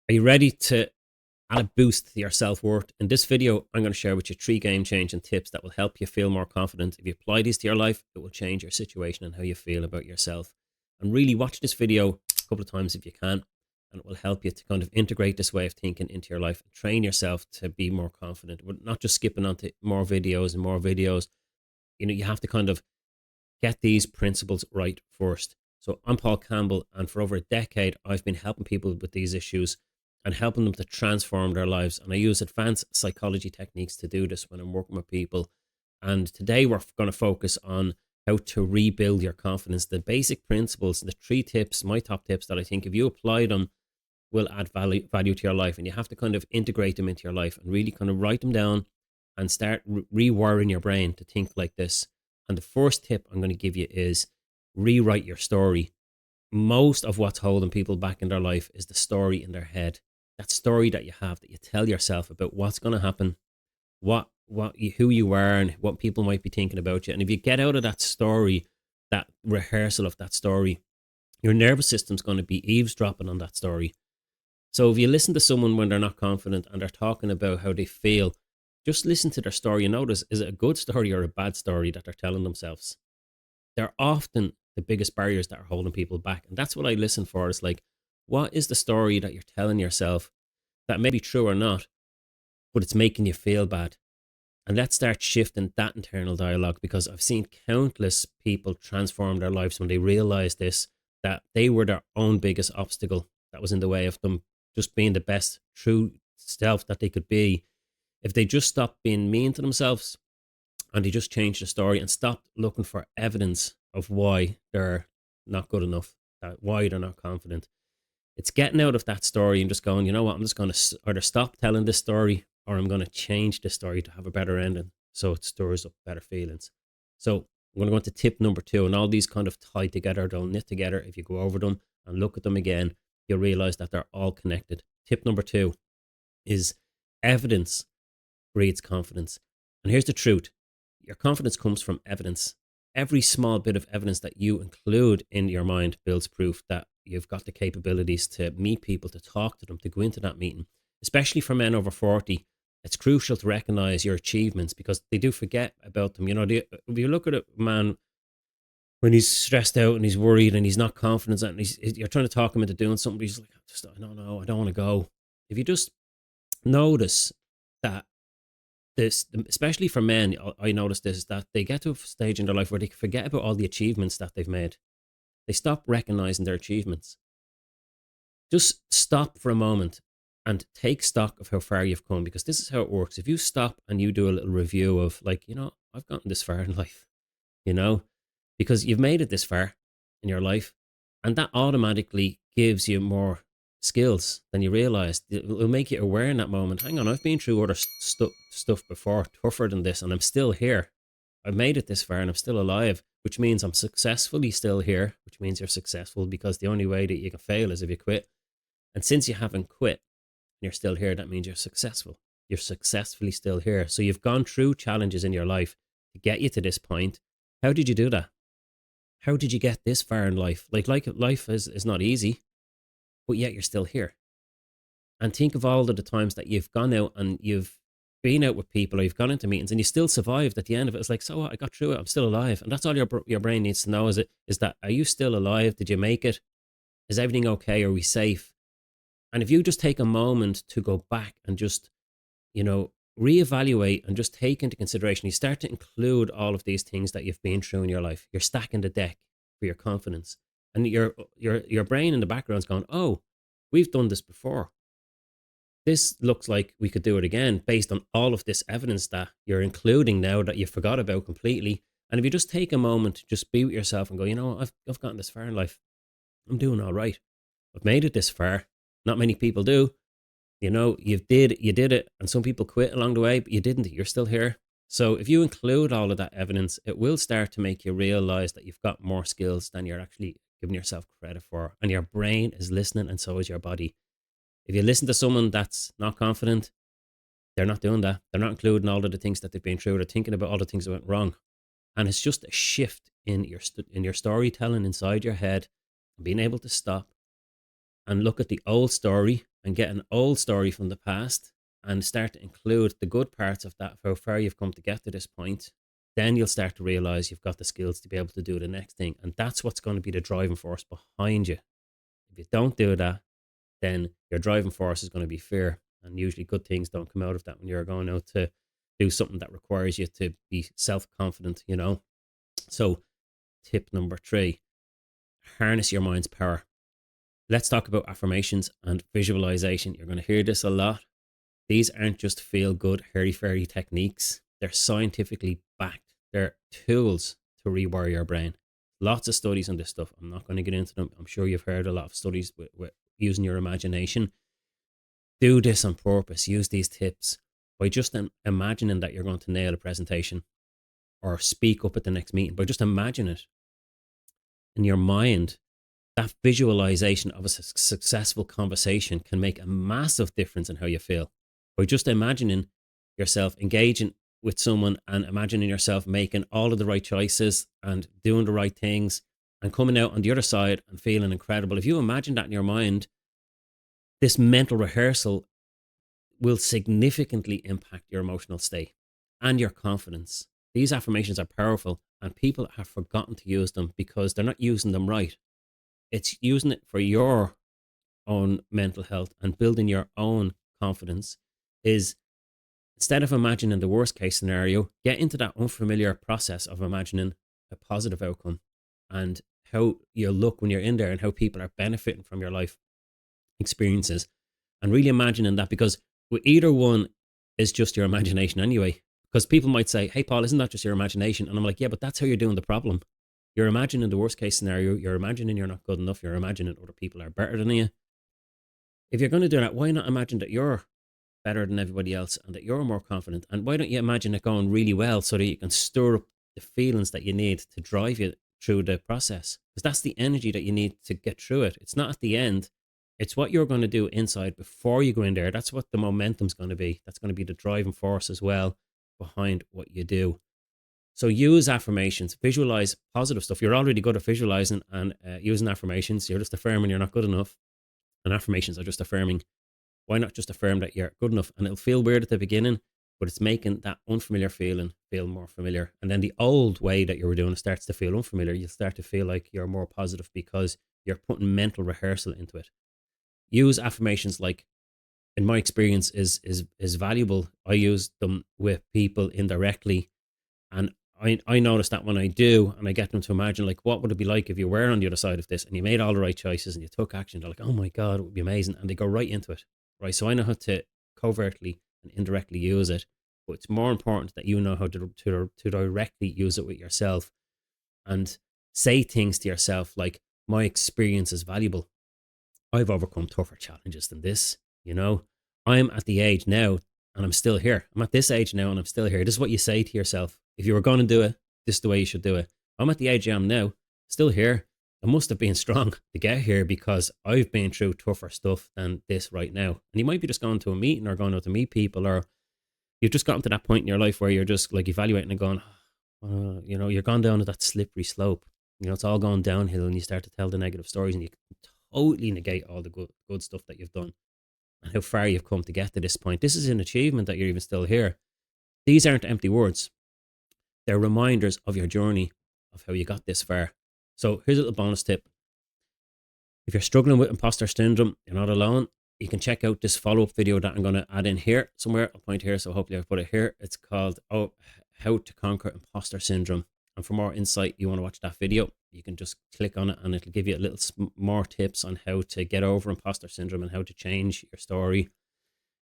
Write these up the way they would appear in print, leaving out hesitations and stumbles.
Are you ready to add a boost to your self-worth? In this video, I'm going to share with you 3 game-changing tips that will help you feel more confident. If you apply these to your life, it will change your situation and how you feel about yourself. And really watch this video a couple of times if you can, and it will help you to kind of integrate this way of thinking into your life and train yourself to be more confident. But not just skipping on to more videos and more videos. You have to kind of get these principles right first. So I'm Paul Campbell, and for over a decade, I've been helping people with these issues and helping them to transform their lives. And I use advanced psychology techniques to do this when I'm working with people. And today we're going to focus on how to rebuild your confidence, the basic principles, the 3 tips, my top tips that I think if you apply them will add value to your life. And you have to kind of integrate them into your life and really kind of write them down and start rewiring your brain to think like this. And the first tip I'm going to give you is rewrite your story. Most of what's holding people back in their life is the story in their head. That story that you have, that you tell yourself about what's going to happen, who you are, and what people might be thinking about you. And if you get out of that story, that rehearsal of that story, your nervous system's going to be eavesdropping on that story. So if you listen to someone when they're not confident and they're talking about how they feel, just listen to their story and notice, is it a good story or a bad story that they're telling themselves? They're often the biggest barriers that are holding people back. And that's what I listen for. It's like, what is the story that you're telling yourself that may be true or not, but it's making you feel bad? And let's start shifting that internal dialogue, because I've seen countless people transform their lives when they realize this, that they were their own biggest obstacle that was in the way of them just being the best true self that they could be. If they just stopped being mean to themselves and they just changed the story and stopped looking for evidence of why they're not good enough, why they're not confident. It's getting out of that story and just going, you know what, I'm just going to either stop telling this story or I'm going to change the story to have a better ending so it stirs up better feelings. So I'm going to go into tip number 2, and all these kind of tie together, they'll knit together. If you go over them and look at them again, you'll realize that they're all connected. Tip number 2 is evidence breeds confidence. And here's the truth. Your confidence comes from evidence. Every small bit of evidence that you include in your mind builds proof that you've got the capabilities to meet people, to talk to them, to go into that meeting. Especially for men over 40, it's crucial to recognize your achievements, because they do forget about them. If you look at a man when he's stressed out and he's worried and he's not confident and you're trying to talk him into doing something, he's like, I don't know, I don't want to go. If you just notice that, especially for men, I noticed this, is that they get to a stage in their life where they forget about all the achievements that they've made. They stop recognizing their achievements. Just stop for a moment and take stock of how far you've come, because this is how it works. If you stop and you do a little review of, like, I've gotten this far in life, because you've made it this far in your life, and that automatically gives you more skills than you realized. It will make you aware in that moment, hang on, I've been through other stuff before, tougher than this, and I'm still here. I've made it this far and I'm still alive, which means I'm successfully still here, which means you're successful, because the only way that you can fail is if you quit. And since you haven't quit and you're still here, that means you're successful. You're successfully still here. So you've gone through challenges in your life to get you to this point. How did you do that? How did you get this far in life? Like life is not easy, but yet you're still here. And think of all of the times that you've gone out and you've been out with people, or you've gone into meetings and you still survived at the end of it. It's like, so what? I got through it. I'm still alive. And that's all your brain needs to know, is that, are you still alive? Did you make it? Is everything okay? Are we safe? And if you just take a moment to go back and just, reevaluate and just take into consideration, you start to include all of these things that you've been through in your life. You're stacking the deck for your confidence. And your brain in the background's going, oh, we've done this before. This looks like we could do it again based on all of this evidence that you're including now that you forgot about completely. And if you just take a moment to just be with yourself and go, I've gotten this far in life. I'm doing all right. I've made it this far. Not many people do. You did it. And some people quit along the way, but you didn't. You're still here. So if you include all of that evidence, it will start to make you realize that you've got more skills than you're actually giving yourself credit for. And your brain is listening, and so is your body. If you listen to someone that's not confident, they're not doing that. They're not including all of the things that they've been through. They're thinking about all the things that went wrong. And it's just a shift in your storytelling inside your head, and being able to stop and look at the old story and get an old story from the past and start to include the good parts of that, how far you've come to get to this point, then you'll start to realize you've got the skills to be able to do the next thing. And that's what's going to be the driving force behind you. If you don't do that, then your driving force is going to be fear. And usually good things don't come out of that when you're going out to do something that requires you to be self-confident, you know. So tip number 3, harness your mind's power. Let's talk about affirmations and visualization. You're going to hear this a lot. These aren't just feel-good, hairy-fairy techniques. They're scientifically backed. They're tools to rewire your brain. Lots of studies on this stuff. I'm not going to get into them. I'm sure you've heard a lot of studies with using your imagination. Do this on purpose. Use these tips by just imagining that you're going to nail a presentation or speak up at the next meeting. By just imagine it in your mind. That visualization of a successful conversation can make a massive difference in how you feel. By just imagining yourself engaging with someone and imagining yourself making all of the right choices and doing the right things and coming out on the other side and feeling incredible. If you imagine that in your mind, this mental rehearsal will significantly impact your emotional state and your confidence. These affirmations are powerful and people have forgotten to use them because they're not using them right. It's using it for your own mental health and building your own confidence. Is instead of imagining the worst case scenario, get into that unfamiliar process of imagining a positive outcome and how you look when you're in there and how people are benefiting from your life experiences, and really imagining that, because with either one is just your imagination anyway. Because people might say, hey Paul, isn't that just your imagination? And I'm like, yeah, but that's how you're doing the problem. You're imagining the worst case scenario. You're imagining you're not good enough. You're imagining other people are better than you. If you're going to do that, why not imagine that you're better than everybody else and that you're more confident? And why don't you imagine it going really well so that you can stir up the feelings that you need to drive you through the process? Because that's the energy that you need to get through it. It's not at the end. It's what you're going to do inside before you go in there. That's what the momentum's going to be. That's going to be the driving force as well behind what you do. So use affirmations, visualize positive stuff. You're already good at visualizing and using affirmations. You're just affirming you're not good enough. And affirmations are just affirming. Why not just affirm that you're good enough? And it'll feel weird at the beginning, but it's making that unfamiliar feeling feel more familiar. And then the old way that you were doing it starts to feel unfamiliar. You'll start to feel like you're more positive because you're putting mental rehearsal into it. Use affirmations like, in my experience, is valuable. I use them with people indirectly. And I notice that when I do, and I get them to imagine, like, what would it be like if you were on the other side of this and you made all the right choices and you took action? They're like, oh my God, it would be amazing. And they go right into it, right? So I know how to covertly and indirectly use it, but it's more important that you know how to directly use it with yourself and say things to yourself like, my experience is valuable. I've overcome tougher challenges than this, you know? I'm at the age now and I'm still here. I'm at this age now and I'm still here. This is what you say to yourself. If you were going to do it, this is the way you should do it. I'm at the age I am now, still here. I must have been strong to get here because I've been through tougher stuff than this right now. And you might be just going to a meeting or going out to meet people, or you've just gotten to that point in your life where you're just like evaluating and going, you know, you're gone down to that slippery slope. You know, it's all going downhill and you start to tell the negative stories and you totally negate all the good stuff that you've done and how far you've come to get to this point. This is an achievement that you're even still here. These aren't empty words. They're reminders of your journey, of how you got this far. So here's a little bonus tip. If you're struggling with imposter syndrome, you're not alone. You can check out this follow-up video that I'm going to add in here somewhere. I'll point here, so hopefully I'll put it here. It's called How to Conquer Imposter Syndrome. And for more insight, you want to watch that video, you can just click on it and it'll give you a little more tips on how to get over imposter syndrome and how to change your story.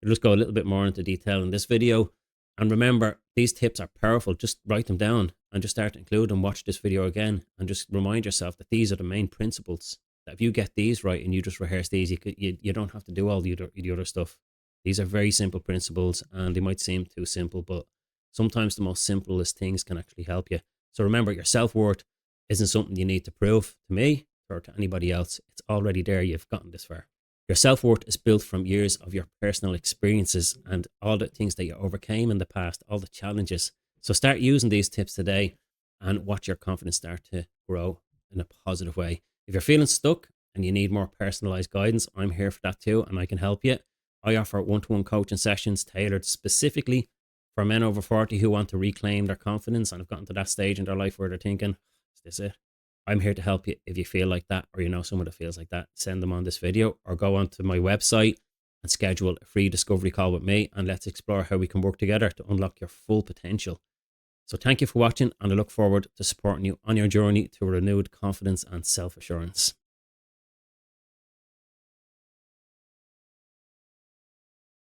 It'll just go a little bit more into detail in this video. And remember, these tips are powerful. Just write them down and just start to include them. Watch this video again and just remind yourself that these are the main principles. That if you get these right and you just rehearse these, you don't have to do all the other stuff. These are very simple principles and they might seem too simple, but sometimes the most simplest things can actually help you. So remember, your self-worth isn't something you need to prove to me or to anybody else. It's already there. You've gotten this far. Your self-worth is built from years of your personal experiences and all the things that you overcame in the past, all the challenges. So start using these tips today and watch your confidence start to grow in a positive way. If you're feeling stuck and you need more personalized guidance, I'm here for that too, and I can help you. I offer one-to-one coaching sessions tailored specifically for men over 40 who want to reclaim their confidence and have gotten to that stage in their life where they're thinking, is this it? I'm here to help you. If you feel like that, or you know someone that feels like that, send them on this video or go onto my website and schedule a free discovery call with me, and let's explore how we can work together to unlock your full potential. So thank you for watching, and I look forward to supporting you on your journey to renewed confidence and self-assurance.